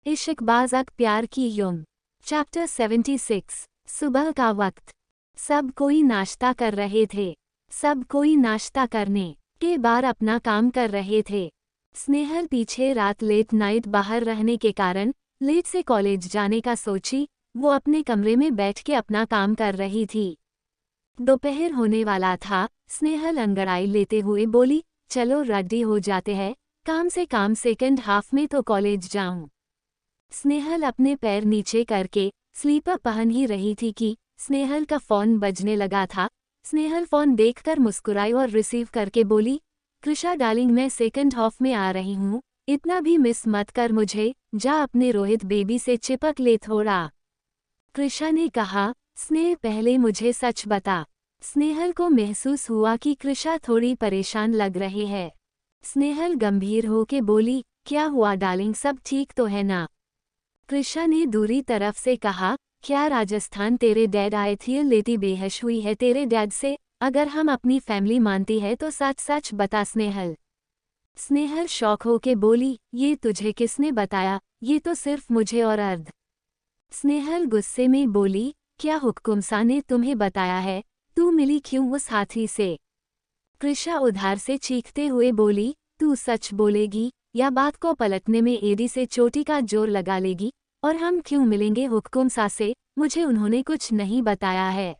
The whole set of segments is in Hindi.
इश्कबाज़क प्यार की युम। चैप्टर 76। सुबह का वक्त। सब कोई नाश्ता कर रहे थे। सब कोई नाश्ता करने के बाद अपना काम कर रहे थे। स्नेहल पीछे रात लेट नाइट बाहर रहने के कारण लेट से कॉलेज जाने का सोची वो अपने कमरे में बैठ के अपना काम कर रही थी। दोपहर होने वाला था। स्नेहल अंगड़ाई लेते हुए बोली, चलो रेडी हो जाते हैं, काम से काम सेकंड हाफ में तो कॉलेज जाऊं। स्नेहल अपने पैर नीचे करके स्लीपर पहन ही रही थी कि स्नेहल का फोन बजने लगा था। स्नेहल फोन देखकर मुस्कुराई और रिसीव करके बोली, कृषा डार्लिंग, मैं सेकंड हाफ में आ रही हूँ, इतना भी मिस मत कर मुझे, जा अपने रोहित बेबी से चिपक ले थोड़ा। कृषा ने कहा, स्नेह पहले मुझे सच बता। स्नेहल को महसूस हुआ कि कृषा थोड़ी परेशान लग रही है। स्नेहल गंभीर होके बोली, क्या हुआ डार्लिंग, सब ठीक तो है ना? कृषा ने दूरी तरफ से कहा, क्या राजस्थान तेरे डैड आए थे? लेती बेहोश हुई है तेरे डैड से? अगर हम अपनी फैमिली मानती है तो सच सच बता स्नेहल। स्नेहल शॉक होके बोली, ये तुझे किसने बताया? ये तो सिर्फ मुझे और अर्ध। स्नेहल गुस्से में बोली, क्या हुक्मसा ने तुम्हें बताया है? तू मिली क्यों उस हाथी से? कृषा उधार से चीखते हुए बोली, तू सच बोलेगी या बात को पलटने में एड़ी से चोटी का जोर लगा लेगी? और हम क्यों मिलेंगे हुक्मसा से? मुझे उन्होंने कुछ नहीं बताया है।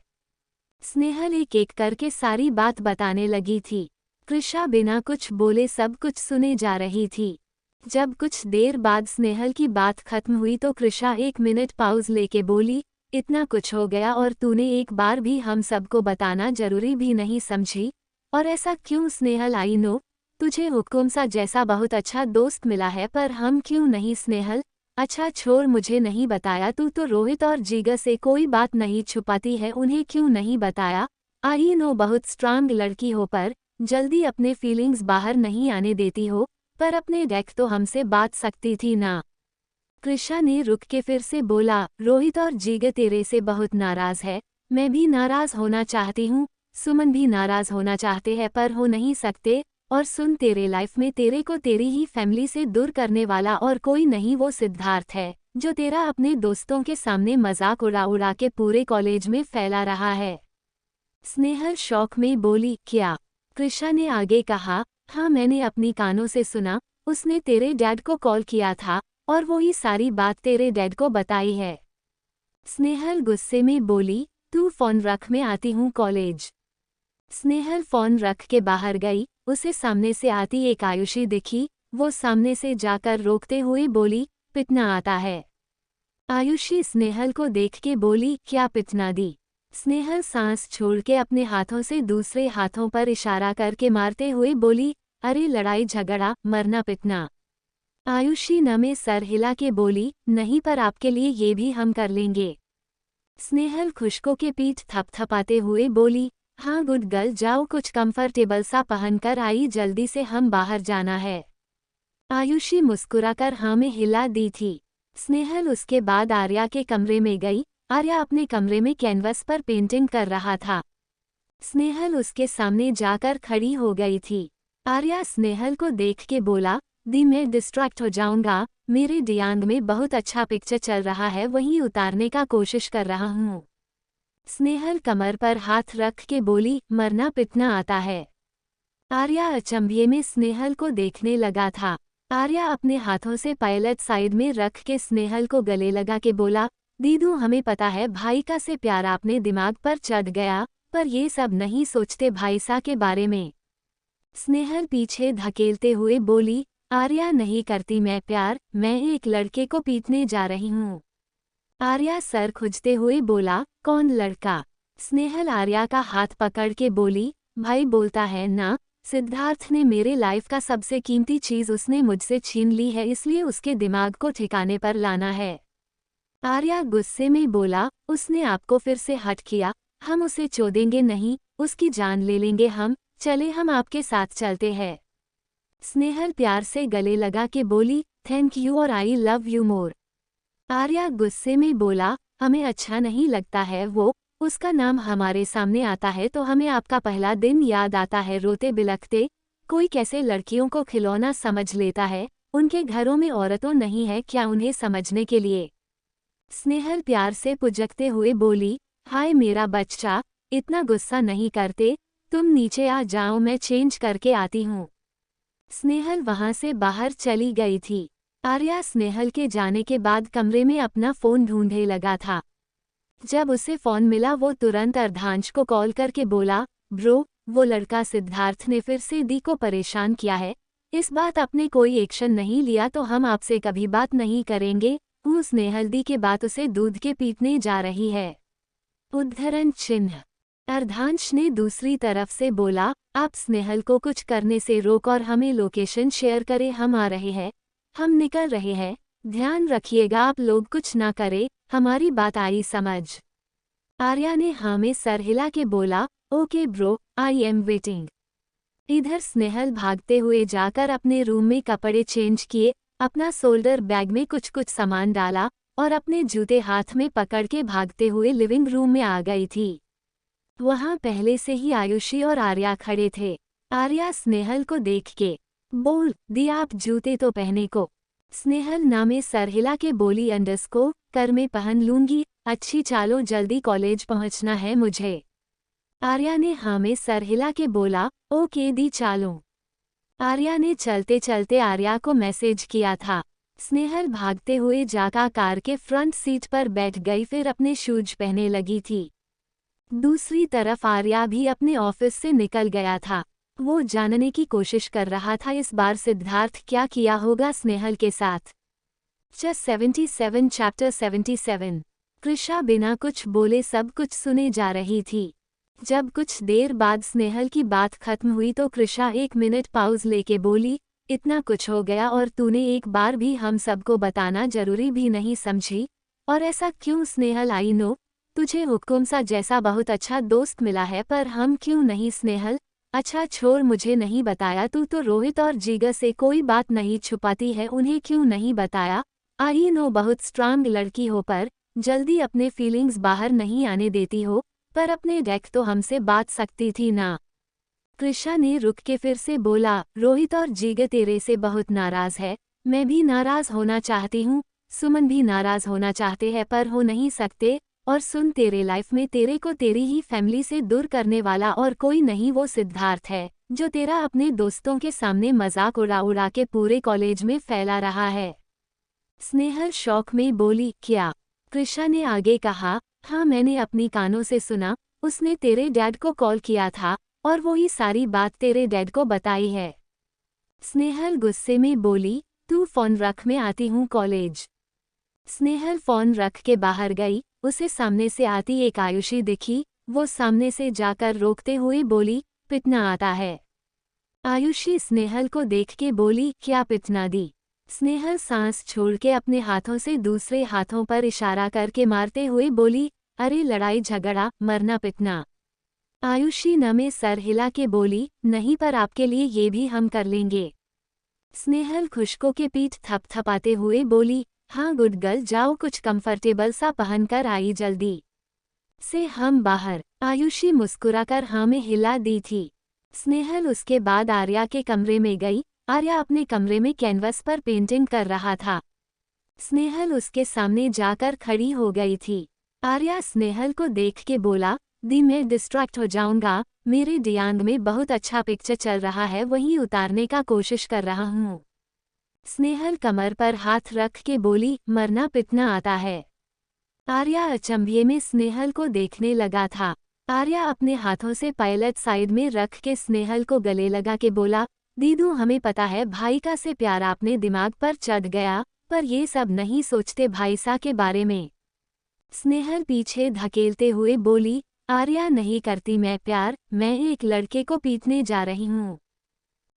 स्नेहल एक एक करके सारी बात बताने लगी थी। कृषा बिना कुछ बोले सब कुछ सुने जा रही थी। जब कुछ देर बाद स्नेहल की बात खत्म हुई तो कृषा 1 मिनट पॉज लेके बोली, इतना कुछ हो गया और तूने एक बार भी हम सबको बताना जरूरी भी नहीं समझी? और ऐसा क्यों स्नेहल? आई नो तुझे हुक्मसा जैसा बहुत अच्छा दोस्त मिला है, पर हम क्यों नहीं स्नेहल? अच्छा छोड़, मुझे नहीं बताया, तू तो रोहित और जीगर से कोई बात नहीं छुपाती है, उन्हें क्यों नहीं बताया? आई नो बहुत स्ट्रांग लड़की हो, पर जल्दी अपने फीलिंग्स बाहर नहीं आने देती हो, पर अपने डैड तो हमसे बात सकती थी ना? कृषा ने रुक के फिर से बोला, रोहित और जीगर तेरे से बहुत नाराज है, मैं भी नाराज होना चाहती हूँ, सुमन भी नाराज होना चाहते हैं पर हो नहीं सकते। और सुन, तेरे लाइफ में तेरे को तेरी ही फैमिली से दूर करने वाला और कोई नहीं, वो सिद्धार्थ है जो तेरा अपने दोस्तों के सामने मजाक उड़ा उड़ा के पूरे कॉलेज में फैला रहा है। स्नेहल शौक में बोली, क्या? कृषा ने आगे कहा, हाँ मैंने अपनी कानों से सुना, उसने तेरे डैड को कॉल किया था और वो ही सारी बात तेरे डैड को बताई है। स्नेहल गुस्से में बोली, तू फोन रख, मैं आती हूँ कॉलेज। स्नेहल फोन रख के बाहर गई। उसे सामने से आती एक आयुषी दिखी। वो सामने से जाकर रोकते हुए बोली, पिटना आता है? आयुषी स्नेहल को देख के बोली, क्या पिटना दी? स्नेहल सांस छोड़ के अपने हाथों से दूसरे हाथों पर इशारा करके मारते हुए बोली, अरे लड़ाई झगड़ा, मरना पिटना? आयुषी नमे सर हिला के बोली, नहीं पर आपके लिए ये भी हम कर लेंगे। स्नेहल खुशकों के पीठ थपथपाते हुए बोली, हाँ गुड गर्ल, जाओ कुछ कंफर्टेबल सा पहनकर आई, जल्दी से हम बाहर जाना है। आयुषी मुस्कुराकर हाँ में हिला दी थी। स्नेहल उसके बाद आर्या के कमरे में गई। आर्या अपने कमरे में कैनवस पर पेंटिंग कर रहा था। स्नेहल उसके सामने जाकर खड़ी हो गई थी। आर्या स्नेहल को देख के बोला, दी मैं डिस्ट्रैक्ट हो जाऊंगा, मेरे दिमाग में बहुत अच्छा पिक्चर चल रहा है, वही उतारने का कोशिश कर रहा हूँ। स्नेहल कमर पर हाथ रख के बोली, मरना पिटना आता है? आर्या अचंभे में स्नेहल को देखने लगा था। आर्या अपने हाथों से पायलट साइड में रख के स्नेहल को गले लगा के बोला, दीदू हमें पता है भाई का से प्यार आपने दिमाग पर चढ़ गया, पर ये सब नहीं सोचते भाई सा के बारे में। स्नेहल पीछे धकेलते हुए बोली, आर्या नहीं करती मैं प्यार, मैं एक लड़के को पीटने जा रही हूँ। आर्या सर खुजते हुए बोला, कौन लड़का? स्नेहल आर्या का हाथ पकड़ के बोली, भाई बोलता है ना, सिद्धार्थ ने मेरे लाइफ का सबसे कीमती चीज उसने मुझसे छीन ली है, इसलिए उसके दिमाग को ठिकाने पर लाना है। आर्या गुस्से में बोला, उसने आपको फिर से हट किया, हम उसे छोड़ेंगे नहीं, उसकी जान ले लेंगे हम, चले हम आपके साथ चलते हैं। स्नेहल प्यार से गले लगा के बोली, थैंक यू और I love you more. Arya गुस्से में बोला, हमें अच्छा नहीं लगता है वो, उसका नाम हमारे सामने आता है तो हमें आपका पहला दिन याद आता है, रोते बिलखते, कोई कैसे लड़कियों को खिलौना समझ लेता है, उनके घरों में औरतों नहीं है क्या उन्हें समझने के लिए? स्नेहल प्यार से पुचकते हुए बोली, हाय मेरा बच्चा, इतना गुस्सा नहीं करते, तुम नीचे आ जाओ, मैं चेंज करके आती हूँ। स्नेहल वहां से बाहर चली गई थी। आर्या स्नेहल के जाने के बाद कमरे में अपना फोन ढूंढने लगा था। जब उसे फोन मिला वो तुरंत अर्धांश को कॉल करके बोला, ब्रो, वो लड़का सिद्धार्थ ने फिर से दी को परेशान किया है, इस बात आपने कोई एक्शन नहीं लिया तो हम आपसे कभी बात नहीं करेंगे। स्नेहल दी के बाद उसे दूध के पीटने जा रही है। उद्धरण चिन्ह। अर्धांश ने दूसरी तरफ से बोला, आप स्नेहल को कुछ करने से रोक और हमें लोकेशन शेयर करें, हम आ रहे हैं, हम निकल रहे हैं, ध्यान रखिएगा आप लोग कुछ ना करें, हमारी बात आई समझ? आर्या ने हाँ में सर हिला के बोला, okay bro, I am waiting. इधर स्नेहल भागते हुए जाकर अपने रूम में कपड़े चेंज किए, अपना शोल्डर बैग में कुछ कुछ सामान डाला और अपने जूते हाथ में पकड़ के भागते हुए लिविंग रूम में आ गई थी। वहां पहले से ही आयुषी और आर्या खड़े थे। आर्या स्नेहल को देख के बोल दी, आप जूते तो पहने को। स्नेहल नामे सर हिला के बोली, अंडरस्को कर में पहन लूंगी, अच्छी चालो जल्दी कॉलेज पहुंचना है मुझे। आर्या ने हाँ में सर हिला के बोला, ओके दी चालो। आर्या ने चलते चलते आर्या को मैसेज किया था। स्नेहल भागते हुए जाकर कार के फ्रंट सीट पर बैठ गई, फिर अपने शूज पहने लगी थी। दूसरी तरफ आर्या भी अपने ऑफिस से निकल गया था। वो जानने की कोशिश कर रहा था इस बार सिद्धार्थ क्या किया होगा स्नेहल के साथ। 77 चैप्टर 77। कृषा बिना कुछ बोले सब कुछ सुने जा रही थी। जब कुछ देर बाद स्नेहल की बात खत्म हुई तो कृषा 1 मिनट पाउज लेके बोली, इतना कुछ हो गया और तूने एक बार भी हम सबको बताना जरूरी भी नहीं समझी, और ऐसा क्यों स्नेहल? आई नो तुझे हुक्म सा जैसा बहुत अच्छा दोस्त मिला है, पर हम क्यों नहीं स्नेहल? अच्छा छोड़, मुझे नहीं बताया, तू तो रोहित और जीगर से कोई बात नहीं छुपाती है, उन्हें क्यों नहीं बताया? आई नो बहुत स्ट्रांग लड़की हो, पर जल्दी अपने फीलिंग्स बाहर नहीं आने देती हो, पर अपने डैड तो हमसे बात सकती थी ना। कृषा ने रुक के फिर से बोला, रोहित और जीगर तेरे से बहुत नाराज है, मैं भी नाराज होना चाहती हूँ, सुमन भी नाराज होना चाहते हैं पर हो नहीं सकते, और सुन, तेरे लाइफ में तेरे को तेरी ही फैमिली से दूर करने वाला और कोई नहीं, वो सिद्धार्थ है जो तेरा अपने दोस्तों के सामने मजाक उड़ा उड़ा के पूरे कॉलेज में फैला रहा है। स्नेहल शौक में बोली, क्या? कृषा ने आगे कहा, हाँ मैंने अपनी कानों से सुना, उसने तेरे डैड को कॉल किया था और वो ही सारी बात तेरे डैड को बताई है। स्नेहल गुस्से में बोली, तू फोन रख, मैं आती हूँ कॉलेज। स्नेहल फोन रख के बाहर गई। उसे सामने से आती एक आयुषी दिखी, वो सामने से जाकर रोकते हुए बोली, पिटना आता है? आयुषी स्नेहल को देख के बोली, क्या पिटना दी? स्नेहल सांस छोड़ के अपने हाथों से दूसरे हाथों पर इशारा करके मारते हुए बोली, अरे लड़ाई झगड़ा, मरना पिटना। आयुषी नमे सर हिला के बोली, नहीं पर आपके लिए ये भी हम कर लेंगे। स्नेहल खुशकों के पीठ थपथपाते हुए बोली, हाँ गुड गर्ल, जाओ कुछ कंफर्टेबल सा पहनकर आई जल्दी से हम बाहर। आयुषी मुस्कुराकर हाँ में हिला दी थी। स्नेहल उसके बाद आर्या के कमरे में गई। आर्या अपने कमरे में कैनवस पर पेंटिंग कर रहा था। स्नेहल उसके सामने जाकर खड़ी हो गई थी। आर्या स्नेहल को देख के बोला, दी मैं डिस्ट्रैक्ट हो जाऊंगा, मेरे दिमाग में बहुत अच्छा पिक्चर चल रहा है, वही उतारने का कोशिश कर रहा हूँ। स्नेहल कमर पर हाथ रख के बोली, मरना पिटना आता है। आर्या अचंभे में स्नेहल को देखने लगा था। आर्या अपने हाथों से पायलट साइड में रख के स्नेहल को गले लगा के बोला, दीदू हमें पता है भाई का से प्यार आपने दिमाग पर चढ़ गया, पर ये सब नहीं सोचते भाई सा के बारे में। स्नेहल पीछे धकेलते हुए बोली, आर्या नहीं करती मैं प्यार, मैं एक लड़के को पीटने जा रही हूँ।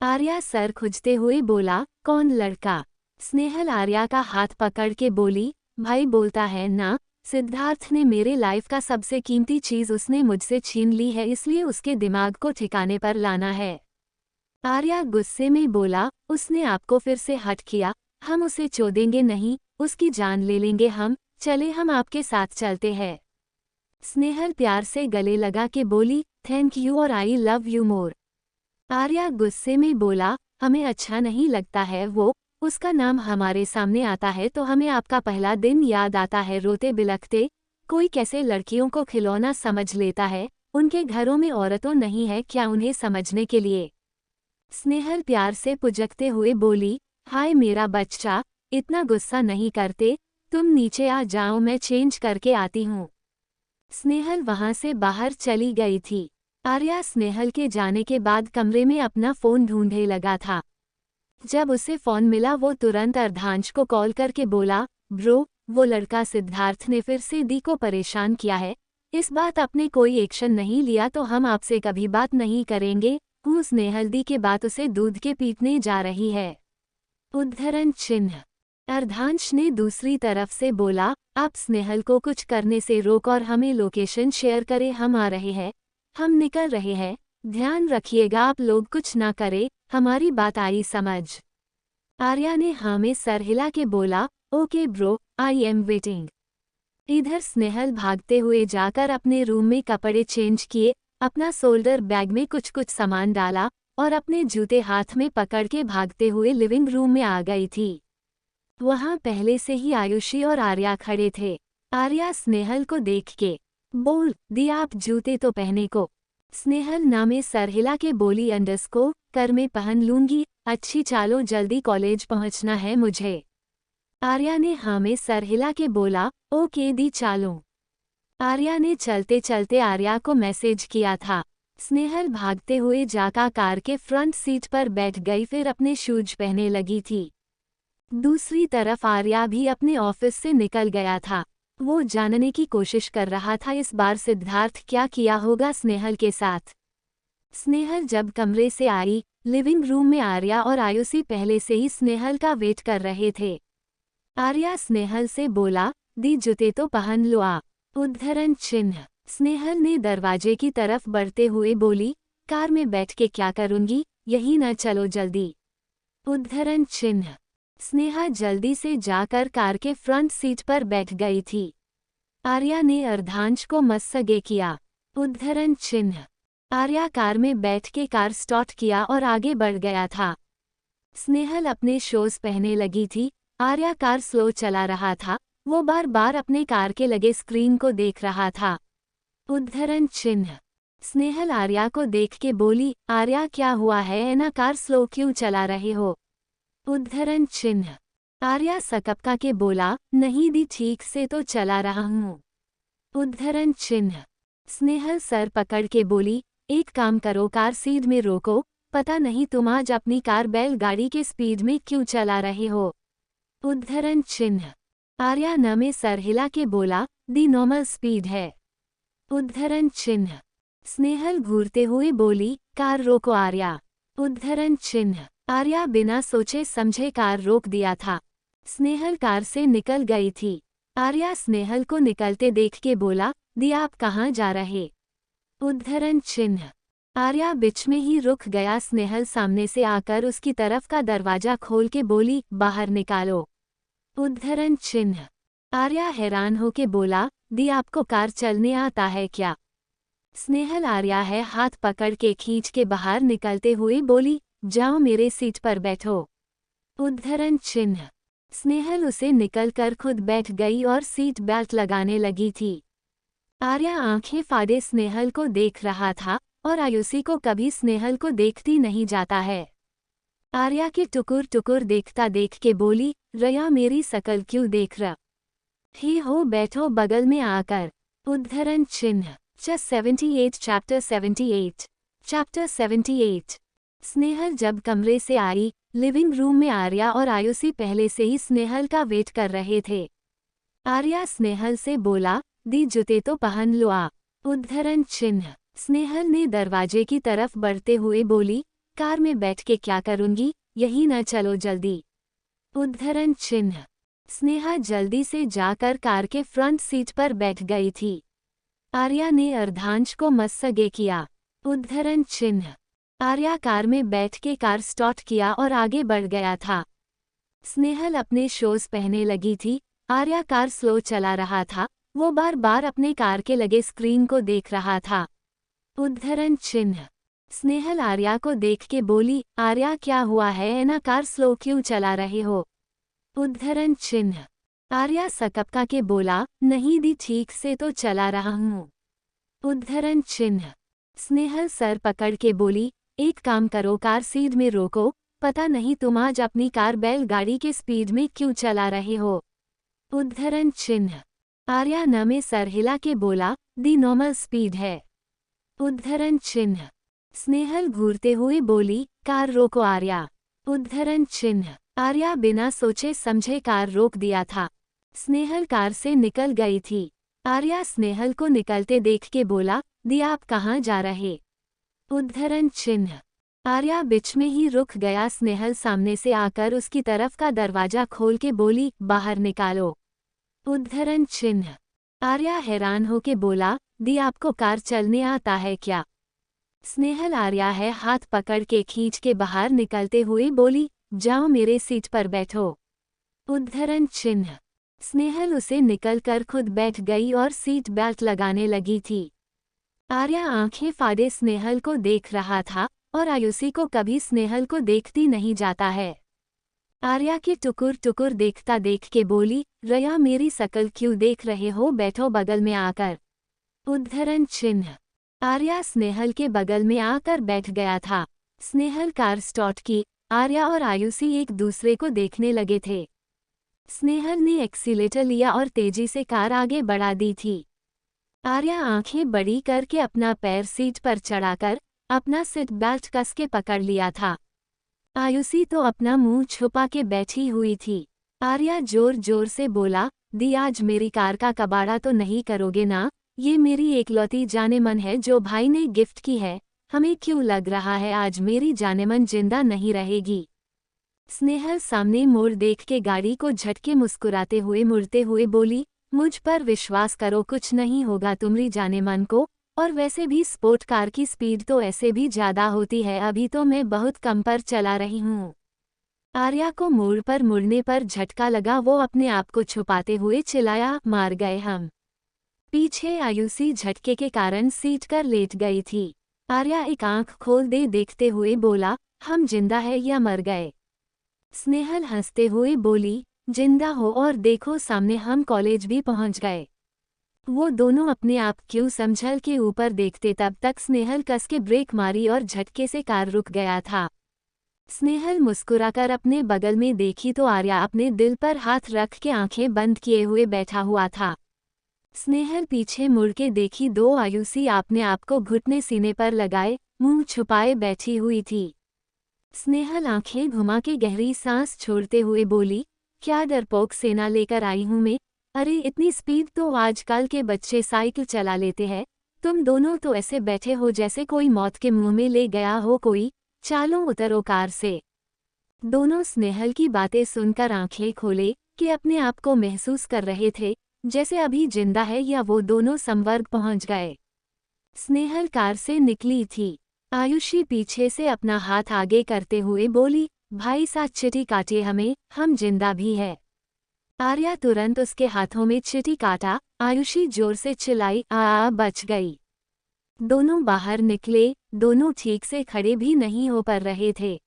आर्या सर खुजते हुए बोला, कौन लड़का? स्नेहल आर्या का हाथ पकड़ के बोली, भाई बोलता है ना, सिद्धार्थ ने मेरे लाइफ का सबसे कीमती चीज उसने मुझसे छीन ली है, इसलिए उसके दिमाग को ठिकाने पर लाना है। आर्या गुस्से में बोला, उसने आपको फिर से हट किया, हम उसे छोड़ेंगे नहीं, उसकी जान ले लेंगे हम, चले हम आपके साथ चलते हैं। स्नेहल प्यार से गले लगा के बोली, थैंक यू और I love you more. Arya गुस्से में बोला, हमें अच्छा नहीं लगता है वो, उसका नाम हमारे सामने आता है तो हमें आपका पहला दिन याद आता है। रोते बिलखते कोई कैसे लड़कियों को खिलौना समझ लेता है, उनके घरों में औरतों नहीं है क्या उन्हें समझने के लिए। स्नेहल प्यार से पुजकते हुए बोली, हाय मेरा बच्चा, इतना गुस्सा नहीं करते, तुम नीचे आ जाओ, मैं चेंज करके आती हूँ। स्नेहल वहां से बाहर चली गई थी। आर्या स्नेहल के जाने के बाद कमरे में अपना फोन ढूंढने लगा था। जब उसे फोन मिला वो तुरंत अर्धांश को कॉल करके बोला, ब्रो, वो लड़का सिद्धार्थ ने फिर से दी को परेशान किया है, इस बात आपने कोई एक्शन नहीं लिया तो हम आपसे कभी बात नहीं करेंगे। स्नेहल दी के बाद उसे दूध के पीटने जा रही है। उद्धरण चिन्ह। अर्धांश ने दूसरी तरफ से बोला, आप स्नेहल को कुछ करने से रोक और हमें लोकेशन शेयर करें, हम आ रहे हैं, हम निकल रहे हैं, ध्यान रखिएगा आप लोग कुछ ना करें, हमारी बात आई समझ। आर्या ने हाँ में सर हिला के बोला, okay bro, I am waiting. इधर स्नेहल भागते हुए जाकर अपने रूम में कपड़े चेंज किए, अपना शोल्डर बैग में कुछ कुछ सामान डाला और अपने जूते हाथ में पकड़ के भागते हुए लिविंग रूम में आ गई थी। वहां पहले से ही आयुषी और आर्या खड़े थे। आर्या स्नेहल को देख के बोल दी, आप जूते तो पहने को। स्नेहल नामे सर हिला के बोली, अंडरस्को कर में पहन लूंगी, अच्छी चालो जल्दी कॉलेज पहुंचना है मुझे। आर्या ने हाँ में सर हिला के बोला, ओके दी चालो। आर्या ने चलते चलते आर्या को मैसेज किया था। स्नेहल भागते हुए जाकर कार के फ्रंट सीट पर बैठ गई, फिर अपने शूज पहने लगी थी। दूसरी तरफ आर्या भी अपने ऑफिस से निकल गया था। वो जानने की कोशिश कर रहा था इस बार सिद्धार्थ क्या किया होगा स्नेहल के साथ। स्नेहल जब कमरे से आई, लिविंग रूम में आर्या और आयुषी पहले से ही स्नेहल का वेट कर रहे थे। आर्या स्नेहल से बोला, दी जूते तो पहन लो आ। उद्धरण चिन्ह। स्नेहल ने दरवाजे की तरफ बढ़ते हुए बोली, कार में बैठ के क्या करूंगी, यही न चलो जल्दी। उद्धरण चिन्ह। स्नेहा जल्दी से जाकर कार के फ्रंट सीट पर बैठ गई थी। आर्या ने अर्धांश को मस्सगे किया। उद्धरण चिन्ह। आर्या कार में बैठ के कार स्टार्ट किया और आगे बढ़ गया था। स्नेहल अपने शूज पहने लगी थी। आर्या कार स्लो चला रहा था, वो बार बार अपने कार के लगे स्क्रीन को देख रहा था। उद्धरण चिन्ह। स्नेहल आर्या को देख के बोली, आर्या क्या हुआ है ना, कार स्लो क्यों चला रहे हो। उद्धरण चिन्ह। आर्या सकपका के बोला, नहीं दी ठीक से तो चला रहा हूँ। उद्धरण चिन्ह। स्नेहल सर पकड़ के बोली, एक काम करो, कार सीध में रोको, पता नहीं तुम आज अपनी कार बैलगाड़ी के स्पीड में क्यों चला रहे हो। उद्धरण चिन्ह। आर्या न में सर हिला के बोला, दी नॉर्मल स्पीड है। उद्धरण चिन्ह। स्नेहल घूरते हुए बोली, कार रोको आर्या। उद्धरण चिन्ह। आर्या बिना सोचे समझे कार रोक दिया था। स्नेहल कार से निकल गई थी। आर्या स्नेहल को निकलते देख के बोला, दी आप कहाँ जा रहे। उद्धरण चिन्ह। आर्या बीच में ही रुक गया। स्नेहल सामने से आकर उसकी तरफ का दरवाजा खोल के बोली, बाहर निकालो। उद्धरण चिन्ह। आर्या हैरान होके बोला, दी आपको कार चलने आता है क्या। स्नेहल आर्या है हाथ पकड़ के खींच के बाहर निकलते हुए बोली, जाओ मेरे सीट पर बैठो। उद्धरण चिन्ह। स्नेहल उसे निकलकर खुद बैठ गई और सीट बेल्ट लगाने लगी थी। आर्या आंखें फाड़े स्नेहल को देख रहा था और आयुषी को कभी स्नेहल को देखती नहीं जाता है। आर्या के टुकुर टुकुर देखता देख के बोली, रया मेरी शकल क्यों देख रही हो, बैठो बगल में आकर। उद्धरण चिन्ह। 78 चैप्टर 78 चैप्टर 78। स्नेहल जब कमरे से आई, लिविंग रूम में आर्या और आयुषी पहले से ही स्नेहल का वेट कर रहे थे। आर्या स्नेहल से बोला, दी जूते तो पहन लो आ। उद्धरण चिन्ह। स्नेहल ने दरवाजे की तरफ बढ़ते हुए बोली, कार में बैठ के क्या करूंगी, यही न चलो जल्दी। उद्धरण चिन्ह। स्नेहा जल्दी से जाकर कार के फ्रंट सीट पर बैठ गई थी। आर्या ने अर्धांश को मस्सगे किया। उद्धरण चिन्ह। आर्या कार में बैठ के कार स्टार्ट किया और आगे बढ़ गया था। स्नेहल अपने शूज पहने लगी थी। आर्या कार स्लो चला रहा था, वो बार बार अपने कार के लगे स्क्रीन को देख रहा था। उद्धरण चिन्ह। स्नेहल आर्या को देख के बोली, आर्या क्या हुआ है ना, कार स्लो क्यों चला रहे हो? उद्धरण चिन्ह। आर्या सकपका के बोला, नहीं दी, ठीक से तो चला रहा हूँ। उद्धरण चिन्ह। स्नेहल सर पकड़ के बोली, एक काम करो, कार सीध में रोको, पता नहीं तुम आज अपनी कार बैलगाड़ी के स्पीड में क्यों चला रहे हो। उद्धरण चिन्ह। आर्या न में सर हिला के बोला, दी नॉर्मल स्पीड है। उद्धरण चिन्ह। स्नेहल घूरते हुए बोली, कार रोको आर्या। उद्धरण चिन्ह। आर्या बिना सोचे समझे कार रोक दिया था। स्नेहल कार से निकल गई थी। आर्या स्नेहल को निकलते देख के बोला, दी आप कहाँ जा रहे? उद्धरण चिन्ह। आर्या बीच में ही रुक गया। स्नेहल सामने से आकर उसकी तरफ का दरवाजा खोल के बोली, बाहर निकालो। उद्धरण चिन्ह। आर्या हैरान होके बोला, दी आपको कार चलने आता है क्या? स्नेहल आर्या है हाथ पकड़ के खींच के बाहर निकलते हुए बोली, जाओ मेरे सीट पर बैठो। उद्धरण चिन्ह। स्नेहल उसे निकलकर खुद बैठ गई और सीट बेल्ट लगाने लगी थी। आर्या आंखें फाड़े स्नेहल को देख रहा था और आयुषी को कभी स्नेहल को देखती नहीं जाता है। आर्या के टुकुर टुकुर देखता देख के बोली, रया मेरी शकल क्यों देख रहे हो, बैठो बगल में आकर। उद्धरण चिन्ह। आर्या स्नेहल के बगल में आकर बैठ गया था। स्नेहल कार स्टार्ट की। आर्या और आयुषी एक दूसरे को देखने लगे थे। स्नेहल ने एक्सीलेटर लिया और तेजी से कार आगे बढ़ा दी थी। आर्या आंखें बड़ी करके अपना पैर सीट पर चढ़ाकर अपना सीट बेल्ट कस के पकड़ लिया था। आयुषी तो अपना मुंह छुपा के बैठी हुई थी। आर्या जोर जोर से बोला, दी आज मेरी कार का कबाड़ा तो नहीं करोगे ना? ये मेरी एकलौती जानेमन है जो भाई ने गिफ्ट की है। हमें क्यों लग रहा है आज मेरी जानेमन जिंदा नहीं रहेगी? स्नेहल सामने मोड़ देख के गाड़ी को झटके मुस्कुराते हुए मुड़ते हुए बोली, मुझ पर विश्वास करो, कुछ नहीं होगा तुम्हारी जानेमन को, और वैसे भी स्पोर्ट कार की स्पीड तो ऐसे भी ज्यादा होती है, अभी तो मैं बहुत कम पर चला रही हूँ। आर्या को मोड़ पर मुड़ने पर झटका लगा। वो अपने आप को छुपाते हुए चिल्लाया, मार गए हम। पीछे आयुषी झटके के कारण सीट कर लेट गई थी। आर्या एक आंख खोल दे देखते हुए बोला, हम जिंदा है या मर गए? स्नेहल हंसते हुए बोली, जिंदा हो, और देखो सामने हम कॉलेज भी पहुंच गए। वो दोनों अपने आप क्यों समझल के ऊपर देखते, तब तक स्नेहल कस के ब्रेक मारी और झटके से कार रुक गया था। स्नेहल मुस्कुराकर अपने बगल में देखी तो आर्या अपने दिल पर हाथ रख के आंखें बंद किए हुए बैठा हुआ था। स्नेहल पीछे मुड़ के देखी, दो आयुषी अपने आप को घुटने सीने पर लगाए मुंह छुपाए बैठी हुई थी। स्नेहल आंखें घुमा के गहरी सांस छोड़ते हुए बोली, क्या डरपोक सेना लेकर आई हूं मैं? अरे इतनी स्पीड तो आजकल के बच्चे साइकिल चला लेते हैं, तुम दोनों तो ऐसे बैठे हो जैसे कोई मौत के मुंह में ले गया हो कोई। चालो उतरो कार से। दोनों स्नेहल की बातें सुनकर आंखें खोले कि अपने आप को महसूस कर रहे थे जैसे अभी जिंदा है या वो दोनों संवर्ग पहुंच गए। स्नेहल कार से निकली थी। आयुषी पीछे से अपना हाथ आगे करते हुए बोली, भाई साथ चिट्ठी काटिए हमें, हम जिंदा भी है। आर्या तुरंत उसके हाथों में चिट्ठी काटा। आयुषी जोर से चिल्लाई, बच गई। दोनों बाहर निकले। दोनों ठीक से खड़े भी नहीं हो पा रहे थे।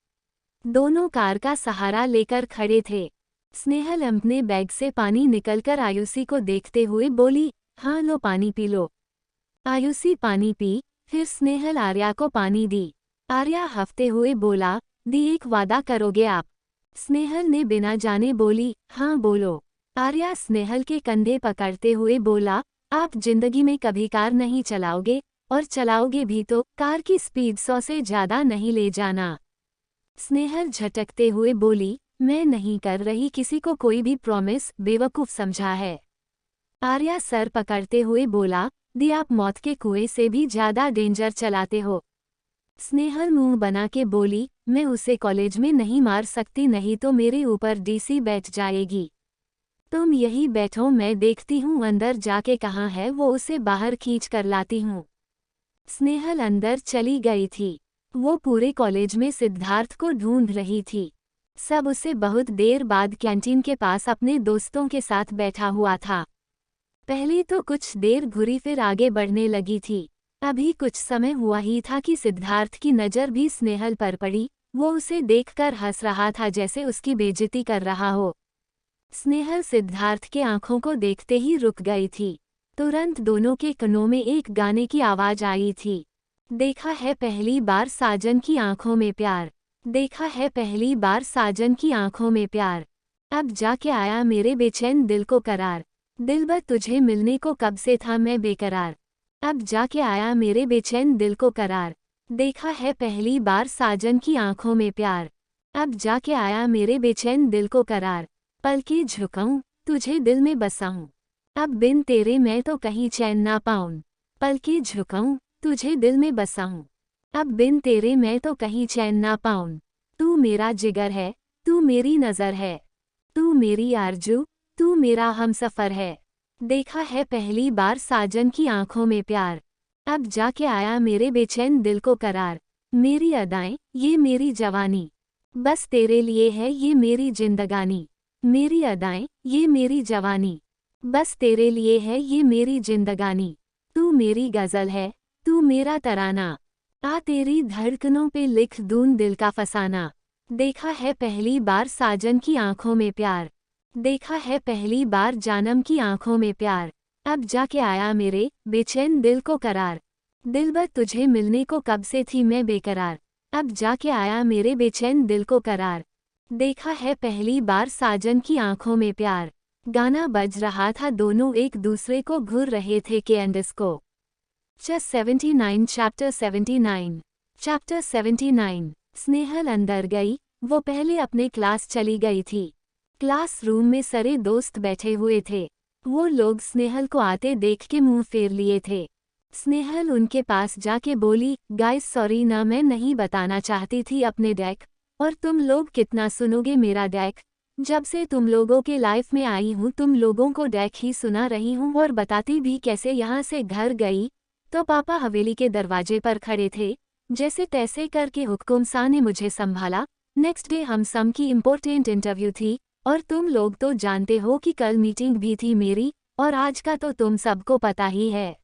दोनों कार का सहारा लेकर खड़े थे। स्नेहल अपने बैग से पानी निकलकर आयुषी को देखते हुए बोली, हाँ लो पानी पी लो। आयुषी पानी पी, फिर स्नेहल आर्या को पानी दी। आर्या हफ्ते हुए बोला, दी एक वादा करोगे आप? स्नेहल ने बिना जाने बोली, हाँ बोलो। आर्या स्नेहल के कंधे पकड़ते हुए बोला, आप जिंदगी में कभी कार नहीं चलाओगे, और चलाओगे भी तो कार की स्पीड 100 से ज्यादा नहीं ले जाना। स्नेहल झटकते हुए बोली, मैं नहीं कर रही किसी को कोई भी प्रॉमिस, बेवकूफ समझा है। आर्या सर पकड़ते हुए बोला, दी आप मौत के कुएं से भी ज्यादा डेंजर चलाते हो। स्नेहल मुंह बना के बोली, मैं उसे कॉलेज में नहीं मार सकती, नहीं तो मेरे ऊपर डीसी बैठ जाएगी। तुम यही बैठो, मैं देखती हूँ अंदर जाके कहाँ है वो, उसे बाहर खींच कर लाती हूँ। स्नेहल अंदर चली गई थी। वो पूरे कॉलेज में सिद्धार्थ को ढूंढ रही थी। सब उसे बहुत देर बाद कैंटीन के पास अपने दोस्तों के साथ बैठा हुआ था। पहले तो कुछ देर घुरी, फिर आगे बढ़ने लगी थी। अभी कुछ समय हुआ ही था कि सिद्धार्थ की नज़र भी स्नेहल पर पड़ी। वो उसे देखकर हंस रहा था जैसे उसकी बेइज्जती कर रहा हो। स्नेहल सिद्धार्थ के आंखों को देखते ही रुक गई थी। तुरंत दोनों के कानों में एक गाने की आवाज आई थी। देखा है पहली बार साजन की आंखों में प्यार। देखा है पहली बार साजन की आंखों में प्यार। अब जाके आया मेरे बेचैन दिल को करार। दिलबर तुझे मिलने को कब से था मैं बेकरार। अब जाके आया मेरे बेचैन दिल को करार। देखा है पहली बार साजन की आंखों में प्यार। अब जाके आया मेरे बेचैन दिल को करार। पलके झुकाऊं तुझे दिल में बसाऊं। अब बिन तेरे मैं तो कहीं चैन ना पाऊं। पलके झुकाऊं तुझे दिल में बसाऊं। अब बिन तेरे मैं तो कहीं चैन ना पाऊं। तू मेरा जिगर है, तू मेरी नज़र है, तू मेरी आरज़ू, तू मेरा हमसफ़र है। देखा है पहली बार साजन की आंखों में प्यार। अब जाके आया मेरे बेचैन दिल को करार। मेरी अदाएं ये मेरी जवानी, बस तेरे लिए है ये मेरी जिंदगानी। मेरी अदाएं ये मेरी जवानी, बस तेरे लिए है ये मेरी जिंदगानी। तू मेरी गज़ल है, तू मेरा तराना, आ तेरी धड़कनों पे लिख दूं दिल का फसाना। देखा है पहली बार साजन की आंखों में प्यार। देखा है पहली बार जानम की आंखों में प्यार। अब जाके आया मेरे बेचैन दिल को करार। दिलबर तुझे मिलने को कब से थी मैं बेकरार। अब जाके आया मेरे बेचैन दिल को करार। देखा है पहली बार साजन की आंखों में प्यार। गाना बज रहा था, दोनों एक दूसरे को घूर रहे थे के अंडस्को। Just 79 Chapter 79 Chapter 79 स्नेहल अंदर गई। वो पहले अपने क्लास चली गई थी। क्लासरूम में सारे दोस्त बैठे हुए थे। वो लोग स्नेहल को आते देख के मुंह फेर लिए थे। स्नेहल उनके पास जाके बोली, गाइस सॉरी ना, मैं नहीं बताना चाहती थी अपने डेक, और तुम लोग कितना सुनोगे मेरा डेक। जब से तुम लोगों के लाइफ में आई हूँ तुम लोगों को डेक ही सुना रही हूँ और बताती भी कैसे यहाँ से घर गई तो पापा हवेली के दरवाजे पर खड़े थे। जैसे तैसे करके हुक्म सा ने मुझे संभाला। नेक्स्ट डे हम सम की इम्पोर्टेंट इंटरव्यू थी और तुम लोग तो जानते हो कि कल मीटिंग भी थी मेरी, और आज का तो तुम सबको पता ही है।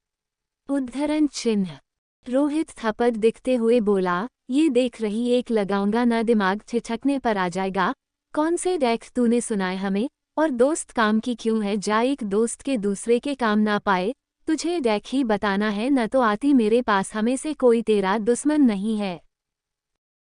उद्धरण चिन्ह। रोहित थप्पड़ दिखते हुए बोला, ये देख रही एक लगाऊंगा ना, दिमाग ठिठकने पर आ जाएगा। कौन से डेक तूने सुनाए हमें, और दोस्त काम की क्यों है, जा एक दोस्त के दूसरे के काम ना पाए। तुझे डेक ही बताना है न तो आती मेरे पास, हमें से कोई तेरा दुश्मन नहीं है।